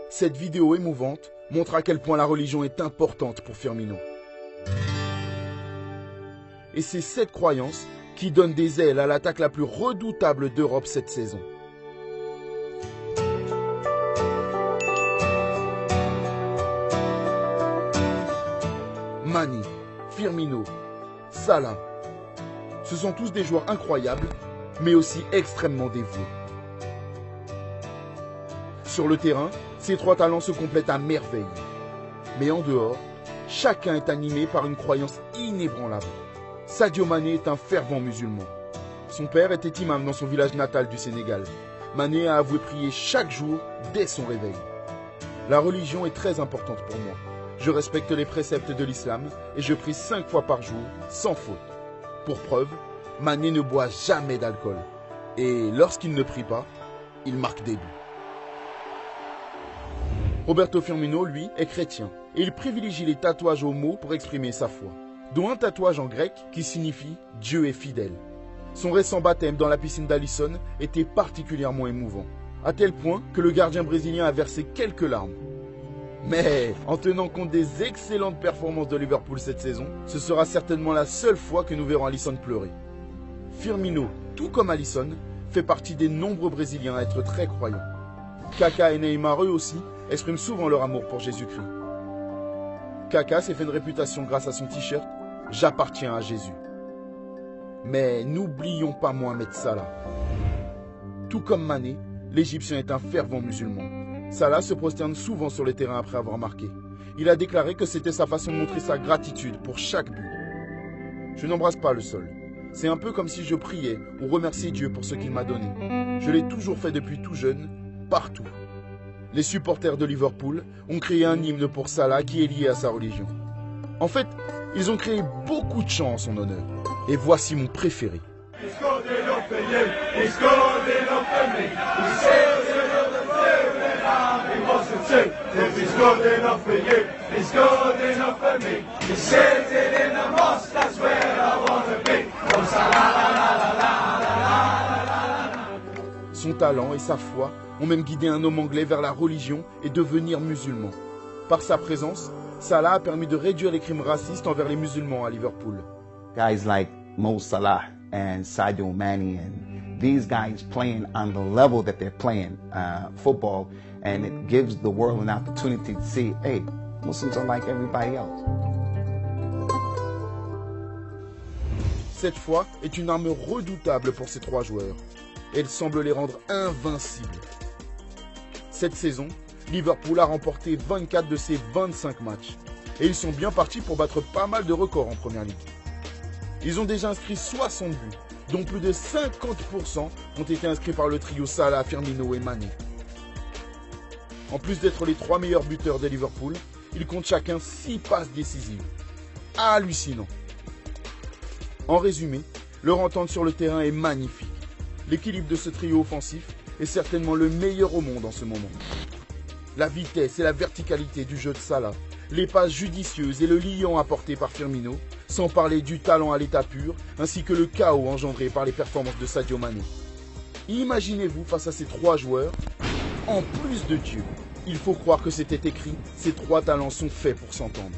Cette vidéo émouvante montre à quel point la religion est importante pour Firmino. Et c'est cette croyance qui donne des ailes à l'attaque la plus redoutable d'Europe cette saison. Mané, Firmino, Salah. Ce sont tous des joueurs incroyables, mais aussi extrêmement dévoués. Sur le terrain, ces trois talents se complètent à merveille. Mais en dehors, chacun est animé par une croyance inébranlable. Sadio Mané est un fervent musulman. Son père était imam dans son village natal du Sénégal. Mané a avoué prier chaque jour dès son réveil. La religion est très importante pour moi. Je respecte les préceptes de l'islam et je prie 5 fois par jour, sans faute. Pour preuve, Mané ne boit jamais d'alcool. Et lorsqu'il ne prie pas, il marque des buts. Roberto Firmino, lui, est chrétien et il privilégie les tatouages aux mots pour exprimer sa foi, dont un tatouage en grec qui signifie « Dieu est fidèle ». Son récent baptême dans la piscine d'Alisson était particulièrement émouvant, à tel point que le gardien brésilien a versé quelques larmes. Mais en tenant compte des excellentes performances de Liverpool cette saison, ce sera certainement la seule fois que nous verrons Alisson pleurer. Firmino, tout comme Alisson, fait partie des nombreux Brésiliens à être très croyants. Kaka et Neymar, eux aussi, expriment souvent leur amour pour Jésus-Christ. Kaka s'est fait une réputation grâce à son t-shirt « J'appartiens à Jésus ». Mais n'oublions pas Mohamed Salah. Tout comme Mané, l'Égyptien est un fervent musulman. Salah se prosterne souvent sur le terrain après avoir marqué. Il a déclaré que c'était sa façon de montrer sa gratitude pour chaque but. Je n'embrasse pas le sol. C'est un peu comme si je priais ou remerciais Dieu pour ce qu'il m'a donné. Je l'ai toujours fait depuis tout jeune, partout. Les supporters de Liverpool ont créé un hymne pour Salah qui est lié à sa religion. En fait, ils ont créé beaucoup de chants en son honneur. Et voici mon préféré. Son talent et sa foi ont même guidé un homme anglais vers la religion et devenir musulman. Par sa présence, Salah a permis de réduire les crimes racistes envers les musulmans à Liverpool. Guys like Mo Salah and Sadio Mane and these guys playing on the level that they're playing football, and it gives the world an opportunity to see, hey, Muslims are like everybody else. Cette foi est une arme redoutable pour ces trois joueurs. Elle semble les rendre invincibles. Cette saison, Liverpool a remporté 24 de ses 25 matchs. Et ils sont bien partis pour battre pas mal de records en Première Ligue. Ils ont déjà inscrit 60 buts, dont plus de 50% ont été inscrits par le trio Salah, Firmino et Mané. En plus d'être les 3 meilleurs buteurs de Liverpool, ils comptent chacun 6 passes décisives. Hallucinant. En résumé, leur entente sur le terrain est magnifique. L'équilibre de ce trio offensif est certainement le meilleur au monde en ce moment. La vitesse et la verticalité du jeu de Salah, les passes judicieuses et le liant apporté par Firmino, sans parler du talent à l'état pur, ainsi que le chaos engendré par les performances de Sadio Mané. Imaginez-vous face à ces trois joueurs, en plus de Dieu. Il faut croire que c'était écrit, ces trois talents sont faits pour s'entendre.